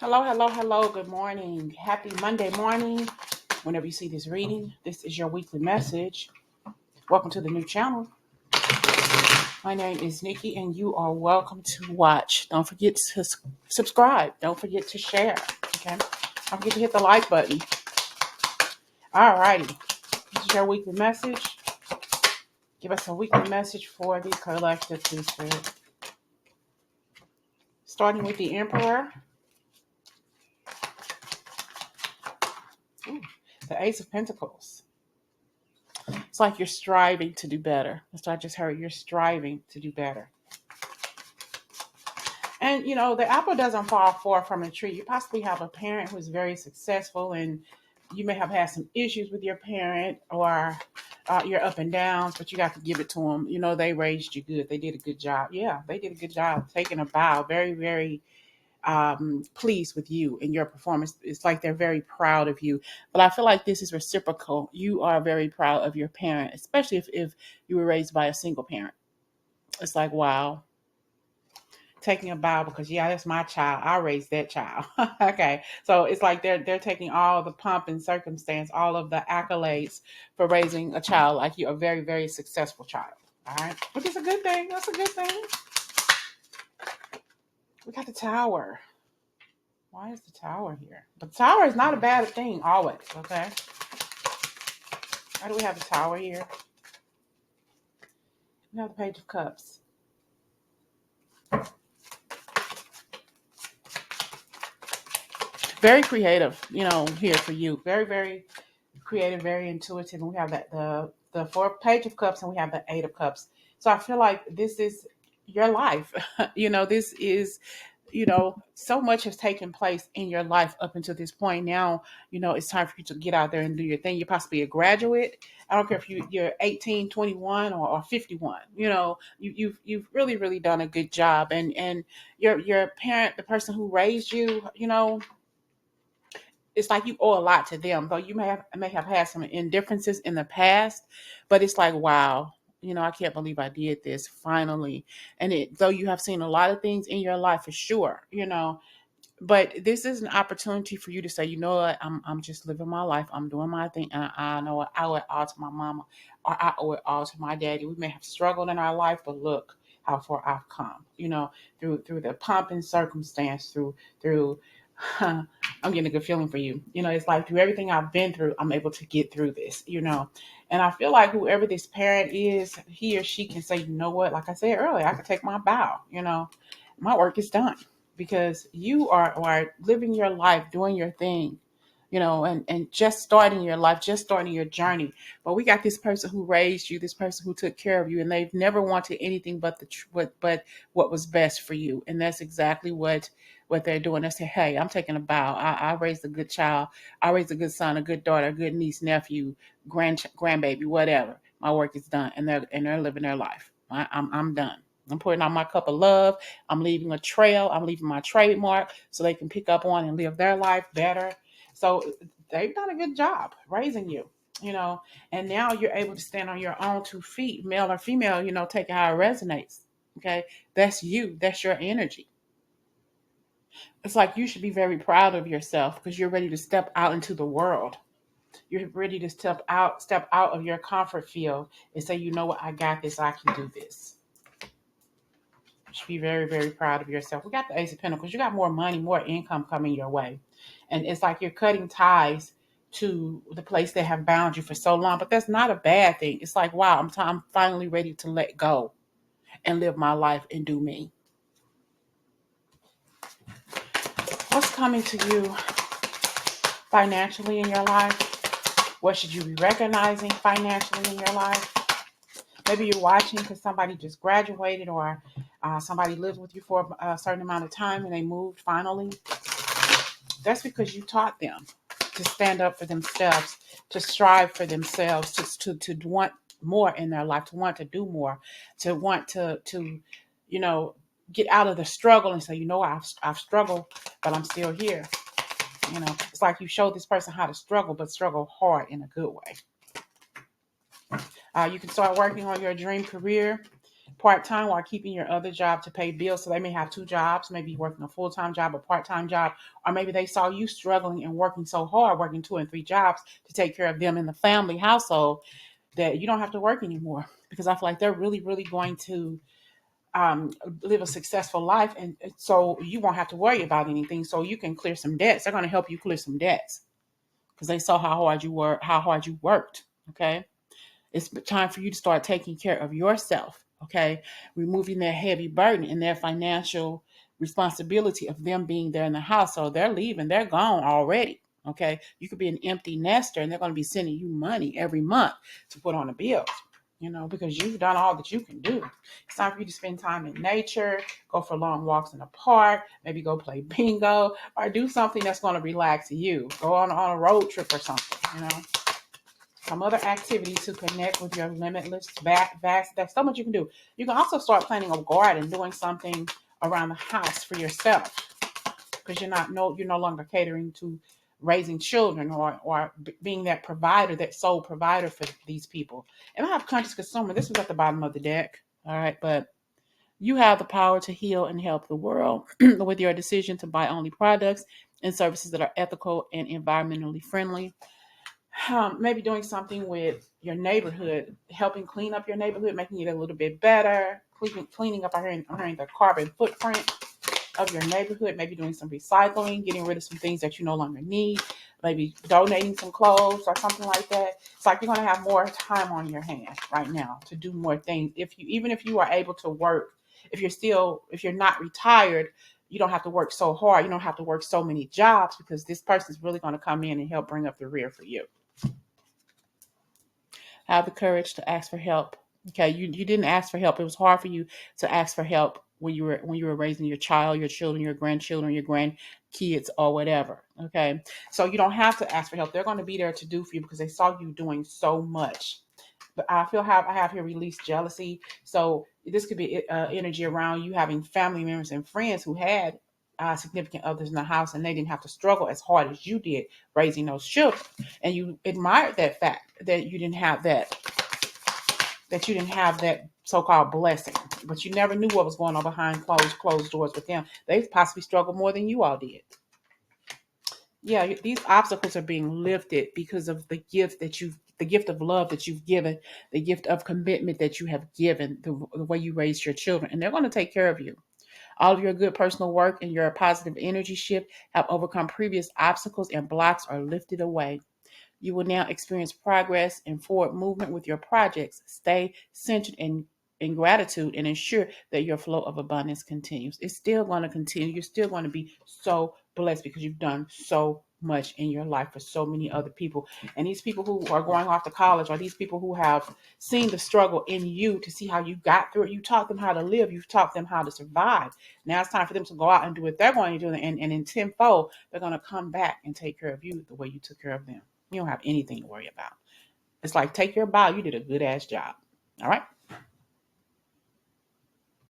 Hello, hello, hello. Good morning. Happy Monday morning. Whenever you see this reading, this is your weekly message. Welcome to the new channel. My name is Nikki, and you are welcome to watch. Don't forget to subscribe. Don't forget to share. Okay. Don't forget to hit the like button. Alrighty. This is your weekly message. Give us a weekly message for the collective, please, Spirit. Starting with the Emperor. Ooh, the Ace of Pentacles. It's like you're striving to do better. That's what I just heard. You're striving to do better. And, the apple doesn't fall far from the tree. You possibly have a parent who's very successful, and you may have had some issues with your parent, or you're up and downs, but you got to give it to them. They raised you good. They did a good job. Yeah, they did a good job taking a bow. Very, very pleased with you and your performance. It's like they're very proud of you. But I feel like this is reciprocal. You are very proud of your parent, especially if you were raised by a single parent. It's like, wow, taking a bow because that's my child. I raised that child. Okay. So it's like they're taking all the pomp and circumstance, all of the accolades for raising a child like you, a very, very successful child. All right. Which is a good thing. That's a good thing. We got the tower. Why is the tower here? The tower is not a bad thing always, okay? Why do we have the tower here? We have the Page of Cups. Very creative, here for you. Very, very creative, very intuitive. And we have that the Page of Cups, and we have the Eight of Cups. So I feel like this is your life. This is, so much has taken place in your life up until this point. Now, it's time for you to get out there and do your thing. You're possibly a graduate. I don't care if you're 18, 21, or 51. You've really, really done a good job. And your parent, the person who raised you, it's like you owe a lot to them, though you may have had some indifferences in the past, but it's like, wow, I can't believe I did this finally. And though you have seen a lot of things in your life for sure, but this is an opportunity for you to say, you know what, I'm just living my life. I'm doing my thing. And I know I owe it all to my mama, or I owe it all to my daddy. We may have struggled in our life, but look how far I've come, through the pomp and circumstance, through I'm getting a good feeling for you. It's like through everything I've been through, I'm able to get through this, And I feel like whoever this parent is, he or she can say, you know what, like I said earlier, I can take my bow, my work is done because you are living your life, doing your thing, and just starting your life, just starting your journey. But we got this person who raised you, this person who took care of you, and they've never wanted anything but what was best for you. And that's exactly what they're doing. They say, hey, I'm taking a bow. I raised a good child. I raised a good son, a good daughter, a good niece, nephew, grandbaby, whatever. My work is done, and they're living their life. I'm done. I'm putting on my cup of love. I'm leaving a trail. I'm leaving my trademark so they can pick up on and live their life better. So they've done a good job raising you, and now you're able to stand on your own 2 feet, male or female, take it how it resonates. Okay. That's you. That's your energy. It's like you should be very proud of yourself because you're ready to step out into the world. You're ready to step out of your comfort field and say, you know what, I got this. I can do this. You should be very, very proud of yourself. We got the Ace of Pentacles. You got more money, more income coming your way. And it's like you're cutting ties to the place that have bound you for so long. But that's not a bad thing. It's like, wow, I'm finally ready to let go and live my life and do me. What's coming to you financially in your life? What should you be recognizing financially in your life? Maybe you're watching because somebody just graduated, or somebody lived with you for a certain amount of time and they moved finally. That's because you taught them to stand up for themselves, to strive for themselves, to want more in their life, to want to do more, to want to get out of the struggle and say, I've struggled, but I'm still here. It's like you showed this person how to struggle, but struggle hard in a good way. You can start working on your dream career. part-time while keeping your other job to pay bills. So they may have two jobs, maybe working a full-time job, a part-time job, or maybe they saw you struggling and working so hard, working 2 and 3 jobs to take care of them in the family household, that you don't have to work anymore, because I feel like they're really, really going to live a successful life. And so you won't have to worry about anything. So you can clear some debts. They're going to help you clear some debts because they saw how hard you worked. Okay. It's time for you to start taking care of yourself, okay? Removing their heavy burden and their financial responsibility of them being there in the house. So they're leaving, they're gone already, okay? You could be an empty nester and they're going to be sending you money every month to put on the bills, because you've done all that you can do. It's time for you to spend time in nature, go for long walks in the park, maybe go play bingo, or do something that's going to relax you. Go on a road trip or something. Some other activity to connect with your limitless vast. There's so much you can do. You can also start planting a garden, doing something around the house for yourself, because you're no longer catering to raising children or being that provider, that sole provider for these people. And I have conscious consumer. This was at the bottom of the deck. All right, but you have the power to heal and help the world with your decision to buy only products and services that are ethical and environmentally friendly. Maybe doing something with your neighborhood, helping clean up your neighborhood, making it a little bit better, cleaning up the carbon footprint of your neighborhood, maybe doing some recycling, getting rid of some things that you no longer need, maybe donating some clothes or something like that. It's like you're going to have more time on your hands right now to do more things. Even if you are able to work, if you're not retired, you don't have to work so hard. You don't have to work so many jobs, because this person is really going to come in and help bring up the rear for you. Have the courage to ask for help. Okay, you didn't ask for help. It was hard for you to ask for help when you were raising your child, your children, your grandchildren, your grandkids, or whatever. Okay, so you don't have to ask for help. They're going to be there to do for you because they saw you doing so much. But I have here released jealousy. So this could be energy around you having family members and friends who had significant others in the house, and they didn't have to struggle as hard as you did raising those children. And you admired that fact that you didn't have that so-called blessing, but you never knew what was going on behind closed doors with them. They possibly struggled more than you all did. Yeah, these obstacles are being lifted because of the gift of love that you've given, the gift of commitment that you have given, the way you raised your children, and they're going to take care of you. All of your good personal work and your positive energy shift have overcome previous obstacles, and blocks are lifted away. You will now experience progress and forward movement with your projects. Stay centered in gratitude and ensure that your flow of abundance continues. It's still going to continue. You're still going to be so blessed because you've done so much in your life for so many other people. And these people who are going off to college, or these people who have seen the struggle in you to see how you got through it, you taught them how to live. You've taught them how to survive. Now it's time for them to go out and do what they're going to do. And in tenfold, they're going to come back and take care of you the way you took care of them. You don't have anything to worry about. It's like, take your bow. You did a good ass job. All right.